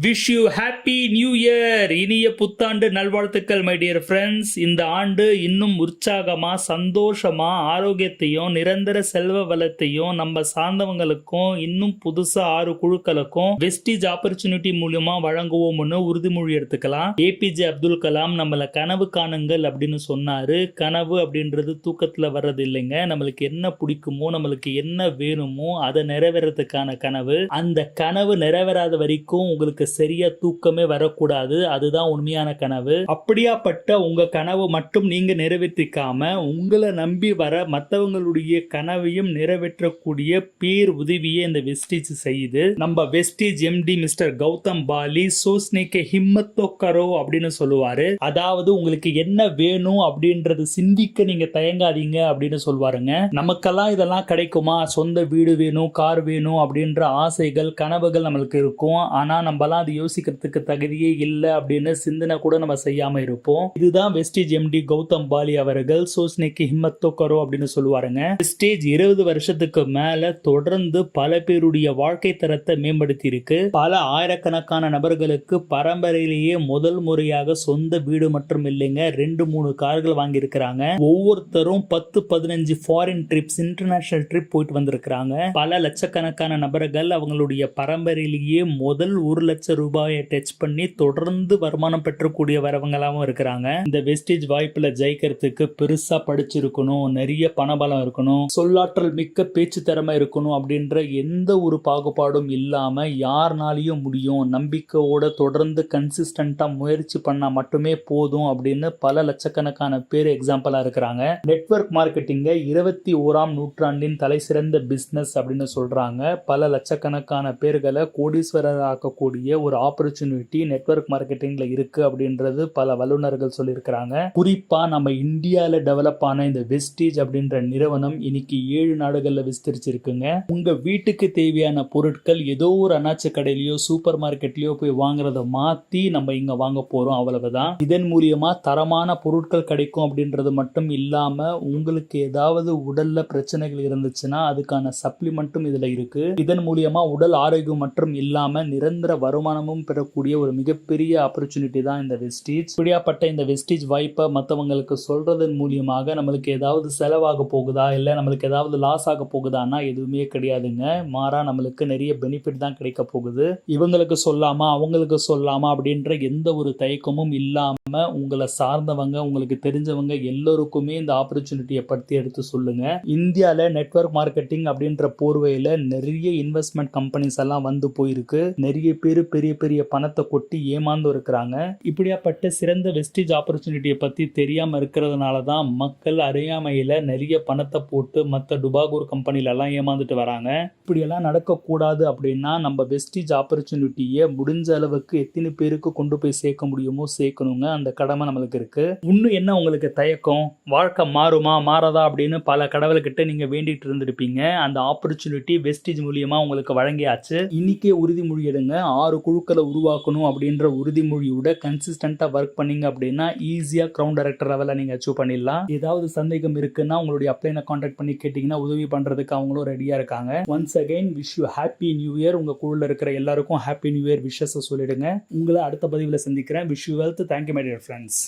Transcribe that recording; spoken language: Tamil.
Wish you happy new year. இனிய புத்தாண்டு நல்வாழ்த்துக்கள் மை டியர் ஃப்ரெண்ட்ஸ். இந்த ஆண்டு இன்னும் உற்சாகமா, சந்தோஷமா, ஆரோக்கியத்தையும் நிரந்தர செல்வ வளத்தையும் நம்ம சார்ந்தவங்களுக்கும் இன்னும் புதுசா 6 குழுக்களுக்கும் வெஸ்டீஜ் ஆப்பர்ச்சுனிட்டி மூலியமா வழங்குவோம்னு உறுதிமொழி எடுத்துக்கலாம். ஏபிஜே அப்துல் கலாம் நம்மள கனவு காணுங்கள் அப்படின்னு சொன்னாரு. கனவு அப்படின்றது தூக்கத்துல வர்றது இல்லைங்க. நம்மளுக்கு என்ன பிடிக்குமோ, நம்மளுக்கு என்ன வேணுமோ அதை நிறைவேறதுக்கான கனவு. அந்த கனவு நிறைவேறாத வரைக்கும் உங்களுக்கு சரியா தூக்கமே வரக்கூடாது. அதுதான் உண்மையான கனவு. அப்படியாப்பட்ட உங்க கனவு மட்டும் நீங்க நிறைவேற்றிக்காம உங்களை நம்பி வர மற்றவங்களுடைய கனவையும் நிறைவேற்றக்கூடிய பேர் உதவியே இந்த வெஸ்டீஜ் செய்யுது. நம்ம Vestige MD mister Gautam Bali சோஸ்னேக்கே ஹிம்மத்தோ கரோ அப்படின்னு சொல்லுவாரு. அதாவது உங்களுக்கு என்ன வேணும் அப்படின்றது சிந்திக்க நீங்க தயங்காதீங்க அப்படின்னு சொல்லுவாருங்க. நமக்கெல்லாம் இதெல்லாம் கிடைக்குமா? சொந்த வீடு வேணும், கார் வேணும் அப்படின்ற ஆசைகள், கனவுகள் நம்மளுக்கு இருக்கும். ஆனா நம்மலாம் அது யோசிக்கிறதுக்கு தகுதியே இல்லை அப்படின்னு சிந்தனை கூட நம்ம செய்யாம இருப்போம். இதுதான் வெஸ்டீஜ் எம்டி கௌதம் பாலி அவர்கள் சோஸ்னேக்கே ஹிம்மத்தோ கரோ அப்படின்னு சொல்லுவாருங்க. வெஸ்டீஜ் 20 வருஷத்துக்கு மேல தொடர்ந்து பல பேருடைய வாழ்க்கை தரத்தை மேம்படுத்தி இருக்கு. பல ஆயிரக்கணக்கான நபர்களுக்கு பரம்பரையிலேயே முதல் முறையாக சொந்த வீடு மற்றும் இல்லைங்க 2-3 கார்கள் வாங்கி இருக்கிறாங்க. ஒவ்வொருத்தரும் 10-15 ஃபாரின் ட்ரிப்ஸ், இன்டர்நேஷனல் ட்ரிப் போயிட்டு வந்திருக்கிறாங்க. பல லட்சக்கணக்கான நபர்கள் அவங்களுடைய பரம்பரையிலேயே முதல் 1 லட்சம் ரூபாயை டச் பண்ணி தொடர்ந்து வருமானம் பெற்றக்கூடிய வரவங்களாவும் இருக்கிறாங்க. இந்த வெஸ்டீஜ் வாய்ப்புல ஜெயிக்கிறதுக்கு பெருசா படிச்சிருக்கணும், நிறைய பணபலம் இருக்கணும், சொல்லாற்றல் மிக்க பேச்சு திறமை இருக்கணும் அப்படின்ற எந்த ஒரு பாகுபாடும் இல்லாம யாருனாலையும் முடியும், நம்பிக்கையோட தொடர்ந்து கன்சிஸ்டன்டா முயற்சி பண்ணா மட்டுமே போதும் அப்படின்னு பல லட்சக்கணக்கான பேர் எக்ஸாம்பிளா இருக்கிறாங்க. நெட்வொர்க் மார்க்கெட்டிங்க 21ஆம் நூற்றாண்டின் தலை சிறந்த பிசினஸ் அப்படின்னு சொல்றாங்க. பல லட்சக்கணக்கான பேர்களை கோடீஸ்வரர் ஆக்கக்கூடிய ஒரு ஆப்பர்ச்சுனிட்டி நெட்வொர்க் மார்க்கெட்டிங்ல இருக்கு அப்படின்றது பல வல்லுநர்கள் சொல்லியிருக்கிறாங்க. குறிப்பா நம்ம இந்தியால டெவலப் ஆன இந்த வெஸ்டீஜ் அப்படின்ற நிறுவனம் இன்னைக்கு 7 நாடுகள்ல விஸ்தரிச்சிருக்குங்க. உங்க வீட்டுக்கு தேவையான பொருட்கள் ஏதோ ஒரு அண்ணாச்சி கடையிலயோ சூப்பர் மார்க்கெட்லயோ போய் வாங்குறத மாத்தி நம்ம இங்க வாங்க போறோம், அவ்வளவுதான். இதன் மூலியமா தரமான பொருட்கள் கிடைக்கும் அப்படின்றது மட்டும் இல்லாம உங்களுக்கு ஏதாவது உடல்ல பிரச்சனைகள் இருந்துச்சுன்னா அதுக்கான சப்ளிமெண்ட்டும் இதுல இருக்கு. இதன் மூலியமா உடல் ஆரோக்கியம் மற்றும் இல்லாம நிரந்தர வருமானமும் பெறக்கூடிய ஒரு மிகப்பெரிய ஆப்பர்ச்சுனிட்டி தான் இந்த வெஸ்டீஜ். இப்படியாப்பட்ட இந்த வெஸ்டீஜ் வாய்ப்பை மற்றவங்களுக்கு சொல்றதன் மூலியமாக நம்மளுக்கு ஏதாவது செலவாக போகுதா, இல்லை நம்மளுக்கு ஏதாவது லாஸ் ஆக போகுதான்னா எதுவுமே கிடையாதுங்க. மாறா நம்மளுக்கு நிறைய பெனிஃபிட் தான் கிடைக்க போகுது. இவங்களுக்கு சொல்லாமா அவங்களுக்கு சொல்லாமா அப்படின்ற எந்த ஒரு தயக்கமும் இல்லாம உங்களை சார்ந்தவங்க, உங்களுக்கு தெரிஞ்சவங்க எல்லோருக்குமே இந்த ஆப்பர்ச்சுனிட்டியை பற்றி எடுத்து சொல்லுங்க. இந்தியாவில் நெட்வொர்க் மார்க்கெட்டிங் அப்படின்ற போர்வையில் நிறைய இன்வெஸ்ட்மெண்ட் கம்பெனிஸ் எல்லாம் வந்து போயிருக்கு. நிறைய பேர் பெரிய பெரிய பணத்தை கொட்டி ஏமாந்து இருக்கிறாங்க. இப்படியாப்பட்ட சிறந்த வெஸ்டீஜ் ஆப்பர்ச்சுனிட்டியை பற்றி தெரியாம இருக்கிறதுனால தான் மக்கள் அறியாமையில நிறைய பணத்தை போட்டு மற்ற டுபாகூர் கம்பெனில எல்லாம் ஏமாந்துட்டு வராங்க. இப்படியெல்லாம் நடக்கக்கூடாது அப்படின்னா நம்ம வெஸ்டீஜ் ஆப்பர்ச்சுனிட்டியை முடிஞ்ச அளவுக்கு எத்தனை பேருக்கு கொண்டு போய் சேர்க்க முடியுமோ சேர்க்கணுங்க. அந்த கடமை நம்மளுக்கு இருக்கு. இன்னும் என்ன உங்களுக்கு தயக்கம்? வாழ்க்கை மாறுமா மாறாதா அப்படின்னு பல கடவுள்கிட்ட நீங்க வேண்டிட்டு இருந்திருப்பீங்க. அந்த ஆப்பர்ச்சுனிட்டி வெஸ்டீஜ் மூலியமா உங்களுக்கு வழங்கியாச்சு. இன்னைக்கே உறுதிமொழி எடுங்க. 6 குழுக்களை உருவாக்கணும் அப்படின்ற உறுதிமொழியோட கன்சிஸ்டன்டா ஒர்க் பண்ணீங்க அப்படின்னா ஈஸியா கிரவுண்ட் டைரக்டர் லெவலில் நீங்க அச்சீவ் பண்ணிடலாம். ஏதாவது சந்தேகம் இருக்குன்னா உங்களுடைய அப்ளைனை கான்டாக்ட் பண்ணி கேட்டீங்கன்னா உதவி பண்றதுக்கு அவங்களும் ரெடியா இருக்காங்க. Once again wish you happy new year. உங்க குழுல இருக்கிற எல்லாருக்கும் ஹாப்பி நியூ இயர் விஷஸ் சொல்லிடுங்க. உங்களை அடுத்த பதிவில் சந்திக்கிறேன். Wish you wealth. Thank you my dear friends.